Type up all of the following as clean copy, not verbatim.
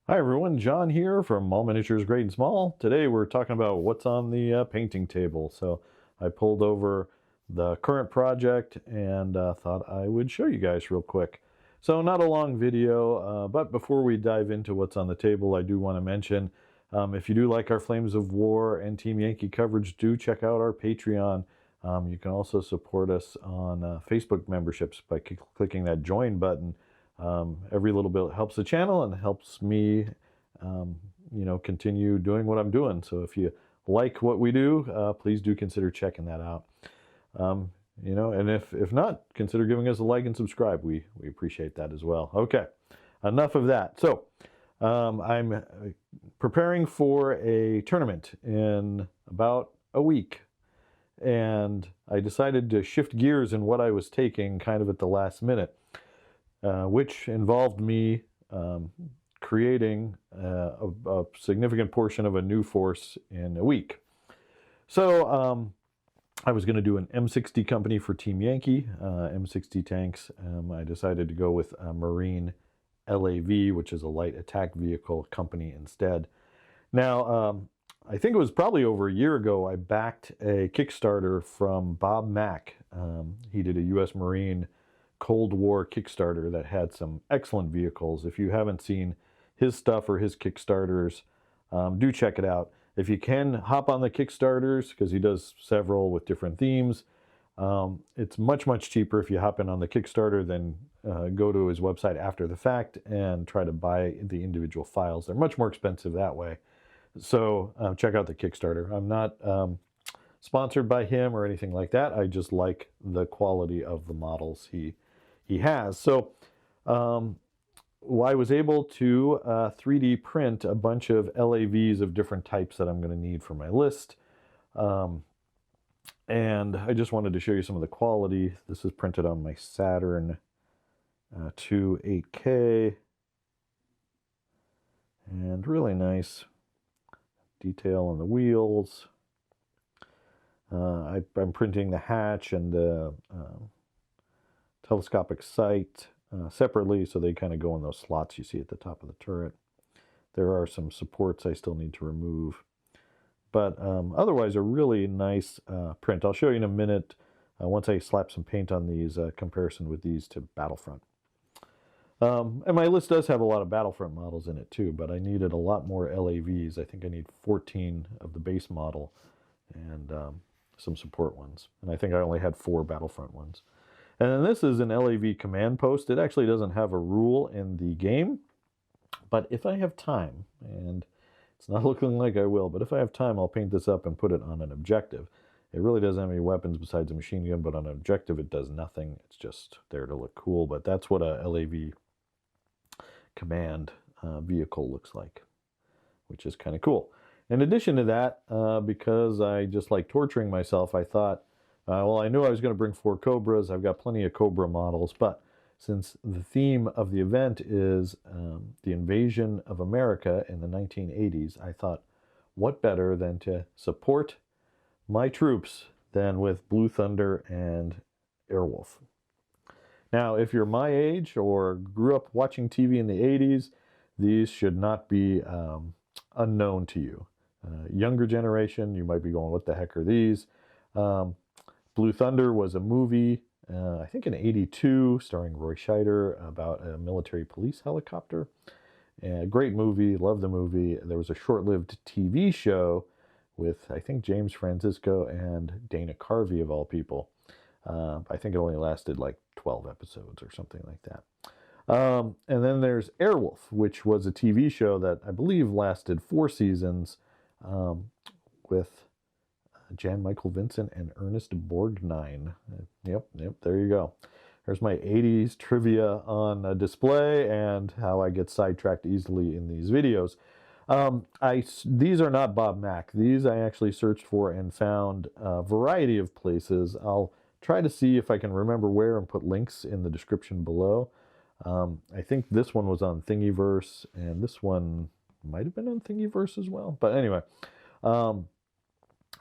Hi everyone, John here from Mall Miniatures Great and Small. Today we're talking about what's on the painting table. So I pulled over the current project and thought I would show you guys real quick. So not a long video, but before we dive into what's on the table, I do want to mention if you do like our Flames of War and Team Yankee coverage, do check out our Patreon. You can also support us on Facebook memberships by clicking that join button. Every little bit helps the channel and helps me, continue doing what I'm doing. So if you like what we do, please do consider checking that out. And if not, consider giving us a like and subscribe. We appreciate that as well. Okay, enough of that. So I'm preparing for a tournament in about a week. And I decided to shift gears in what I was taking kind of at the last minute. Which involved me creating a significant portion of a new force in a week. So I was going to do an M60 company for Team Yankee, M60 tanks. I decided to go with a Marine LAV, which is a light attack vehicle company instead. Now, I think it was probably over a year ago, I backed a Kickstarter from Bob Mack. He did a U.S. Marine Cold War Kickstarter that had some excellent vehicles. If you haven't seen his stuff or his Kickstarters, do check it out. If you can, hop on the Kickstarters, because he does several with different themes. It's much cheaper if you hop in on the Kickstarter than go to his website after the fact and try to buy the individual files. They're much more expensive that way. So check out the Kickstarter. I'm not sponsored by him or anything like that. I just like the quality of the models he has. So I was able to 3D print a bunch of LAVs of different types that I'm going to need for my list. And I just wanted to show you some of the quality. This is printed on my Saturn II 8K. And really nice detail on the wheels. I'm printing the hatch and the telescopic sight separately, so they kind of go in those slots you see at the top of the turret. There are some supports I still need to remove, but otherwise a really nice print. I'll show you in a minute once I slap some paint on these, comparison with these to Battlefront. And my list does have a lot of Battlefront models in it too, but I needed a lot more LAVs. I think I need 14 of the base model and some support ones. And I think I only had 4 Battlefront ones. And then this is an LAV command post. It actually doesn't have a rule in the game, but if I have time, and it's not looking like I will, but if I have time, I'll paint this up and put it on an objective. It really doesn't have any weapons besides a machine gun, but on an objective it does nothing. It's just there to look cool, but that's what a LAV command vehicle looks like, which is kind of cool. In addition to that, because I just like torturing myself, I thought, well, I knew I was going to bring 4 Cobras. I've got plenty of Cobra models, but since the theme of the event is the invasion of America in the 1980s, I thought, what better than to support my troops than with Blue Thunder and Airwolf. Now, if you're my age or grew up watching TV in the 80s, these should not be unknown to you. Younger generation, you might be going, what the heck are these? Blue Thunder was a movie, I think in '82, starring Roy Scheider, about a military police helicopter. Great movie, love the movie. There was a short-lived TV show with, I think, James Francisco and Dana Carvey, of all people. I think it only lasted like 12 episodes or something like that. And then there's Airwolf, which was a TV show that I believe lasted 4 seasons with Jan Michael Vincent and Ernest Borgnine. Yep, there you go. There's my 80s trivia on display and how I get sidetracked easily in these videos. These are not Bob Mack. These I actually searched for and found a variety of places. I'll try to see if I can remember where and put links in the description below. I think this one was on Thingiverse, and this one might have been on Thingiverse as well. But anyway,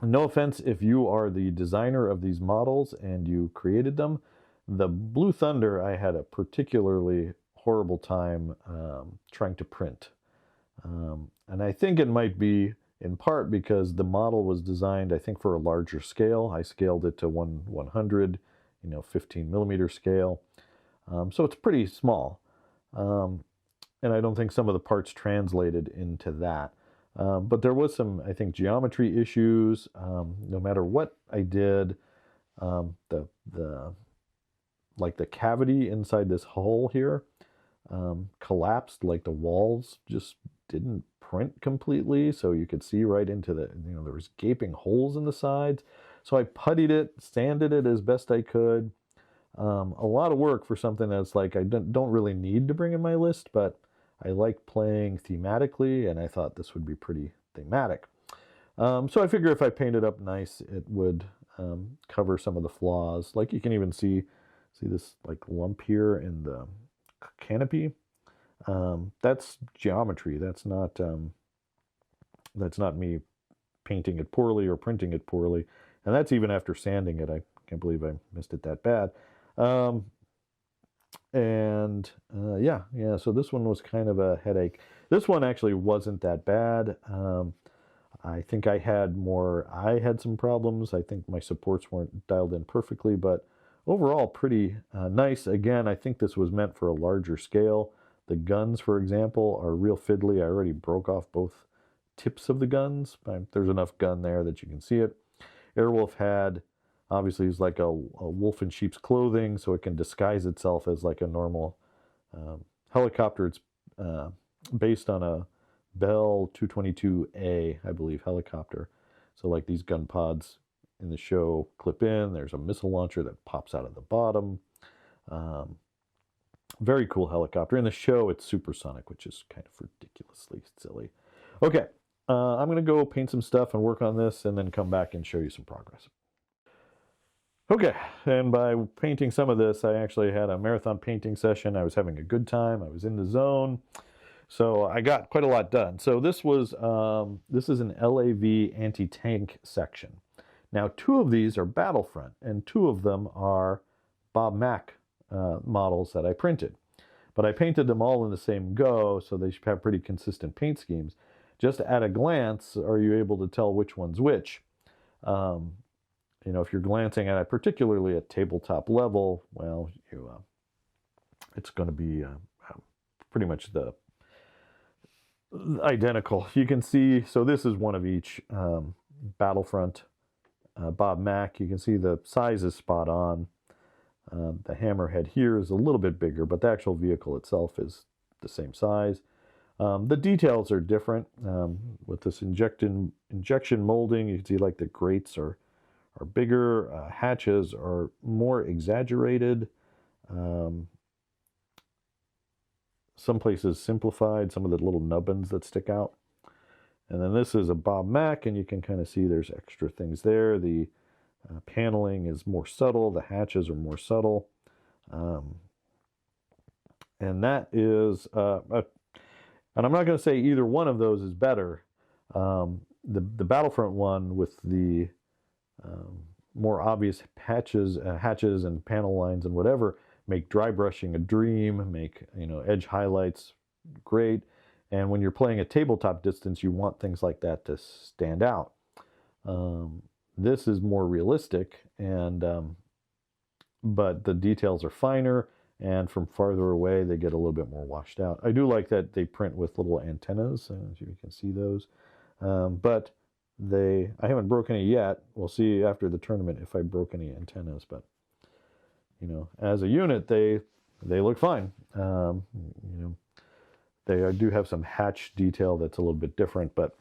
no offense if you are the designer of these models and you created them. The Blue Thunder I had a particularly horrible time trying to print. And I think it might be in part because the model was designed, I think, for a larger scale. I scaled it to 1/100, 15 millimeter scale. So it's pretty small. And I don't think some of the parts translated into that. But there was some, I think, geometry issues. No matter what I did, the like the cavity inside this hole here collapsed. Like the walls just didn't print completely, so you could see right into the, there was gaping holes in the sides. So I puttied it, sanded it as best I could. A lot of work for something that's like I don't really need to bring in my list, but I like playing thematically, and I thought this would be pretty thematic. So I figure if I paint it up nice, it would cover some of the flaws. Like you can even see this like lump here in the canopy. That's geometry. That's not me painting it poorly or printing it poorly, and that's even after sanding it. I can't believe I missed it that bad. Yeah, so this one was kind of a headache. This one actually wasn't that bad. I think I had some problems. I think my supports weren't dialed in perfectly, but overall pretty nice. Again, I think this was meant for a larger scale. The guns, for example, are real fiddly. I already broke off both tips of the guns. There's enough gun there that you can see it. Airwolf had, obviously, is like a wolf in sheep's clothing, so it can disguise itself as like a normal helicopter. It's based on a Bell 222A, I believe, helicopter. So like these gun pods in the show clip in. There's a missile launcher that pops out of the bottom. Very cool helicopter. In the show, it's supersonic, which is kind of ridiculously silly. Okay, I'm going to go paint some stuff and work on this and then come back and show you some progress. Okay, and by painting some of this, I actually had a marathon painting session. I was having a good time. I was in the zone. So I got quite a lot done. So this is an LAV anti-tank section. Now, 2 of these are Battlefront, and 2 of them are Bob Mack models that I printed. But I painted them all in the same go, so they should have pretty consistent paint schemes. Just at a glance, are you able to tell which one's which? If you're glancing at it, particularly at tabletop level, well, it's going to be pretty much the identical. You can see, so this is one of each. Battlefront, Bob Mack, you can see the size is spot on. The hammerhead here is a little bit bigger, but the actual vehicle itself is the same size. The details are different. With this injection molding, you can see like the grates are bigger, hatches are more exaggerated. Some places simplified, some of the little nubbins that stick out. And then this is a Bob Mack, and you can kind of see there's extra things there. The paneling is more subtle, the hatches are more subtle. And that is, and I'm not going to say either one of those is better. The Battlefront one with the more obvious hatches and panel lines and whatever make dry brushing a dream, make edge highlights great. And when you're playing at tabletop distance, you want things like that to stand out. This is more realistic, and but the details are finer, and from farther away they get a little bit more washed out. I do like that they print with little antennas, as you can see those. But I haven't broken any yet. We'll see after the tournament if I broke any antennas, but as a unit, they look fine. They do have some hatch detail that's a little bit different, but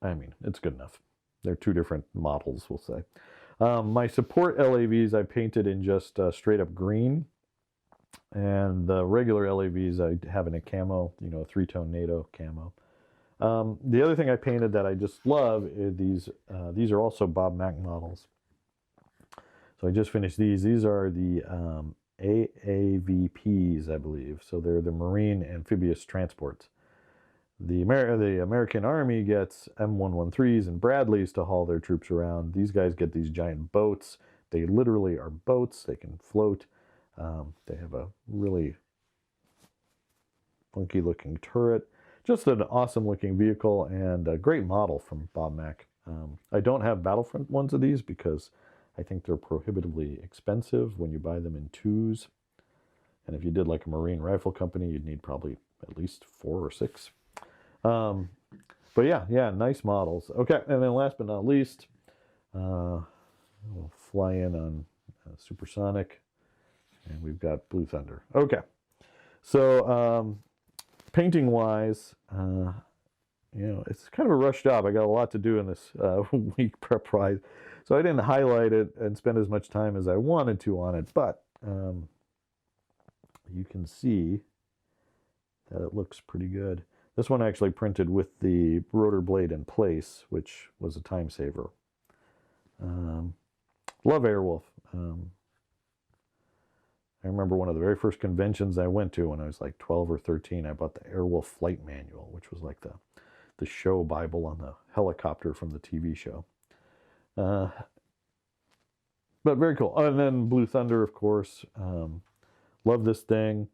I mean, it's good enough. They're 2 different models, we'll say. My support LAVs I painted in just straight up green, and the regular LAVs I have in a camo, a 3-tone NATO camo. The other thing I painted that I just love is these are also Bob Mack models. So I just finished these. These are the AAVPs, I believe. So they're the Marine Amphibious Transports. The American Army gets M113s and Bradleys to haul their troops around. These guys get these giant boats. They literally are boats. They can float. They have a really funky looking turret. just an awesome looking vehicle and a great model from Bob Mack. I don't have Battlefront ones of these because I think they're prohibitively expensive when you buy them in twos. And if you did like a Marine Rifle Company, you'd need probably at least 4 or 6. But yeah, nice models. Okay, and then last but not least, we'll fly in on Supersonic, and we've got Blue Thunder. Okay, so painting-wise, it's kind of a rush job. I got a lot to do in this week prep-wise, so I didn't highlight it and spend as much time as I wanted to on it, but you can see that it looks pretty good. This one actually printed with the rotor blade in place, which was a time saver. Love Airwolf. I remember one of the very first conventions I went to when I was like 12 or 13, I bought the Airwolf Flight Manual, which was like the show Bible on the helicopter from the TV show. But very cool. And then Blue Thunder, of course. Love this thing.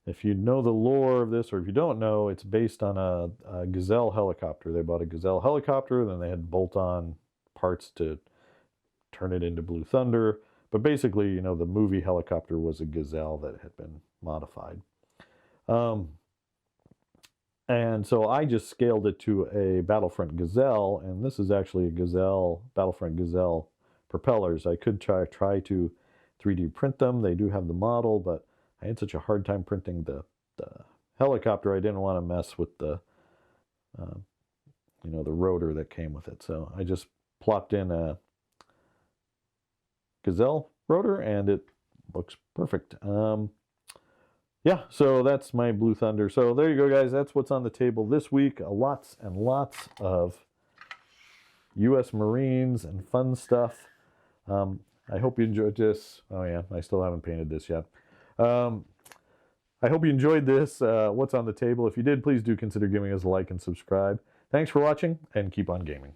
If you know the lore of this, or if you don't know, it's based on a Gazelle helicopter. They bought a Gazelle helicopter, then they had bolt-on parts to turn it into Blue Thunder. But basically, the movie helicopter was a Gazelle that had been modified. And so I just scaled it to a Battlefront Gazelle, and this is actually a Battlefront Gazelle propellers. I could try to 3D print them. They do have the model, but I had such a hard time printing the helicopter, I didn't want to mess with the rotor that came with it. So I just plopped in a Gazelle rotor, and it looks perfect. Yeah, so that's my Blue Thunder. So there you go, guys. That's what's on the table this week. Lots and lots of U.S. Marines and fun stuff. I hope you enjoyed this. Oh yeah, I still haven't painted this yet. I hope you enjoyed this, what's on the table. If you did, please do consider giving us a like and subscribe. Thanks for watching, and keep on gaming.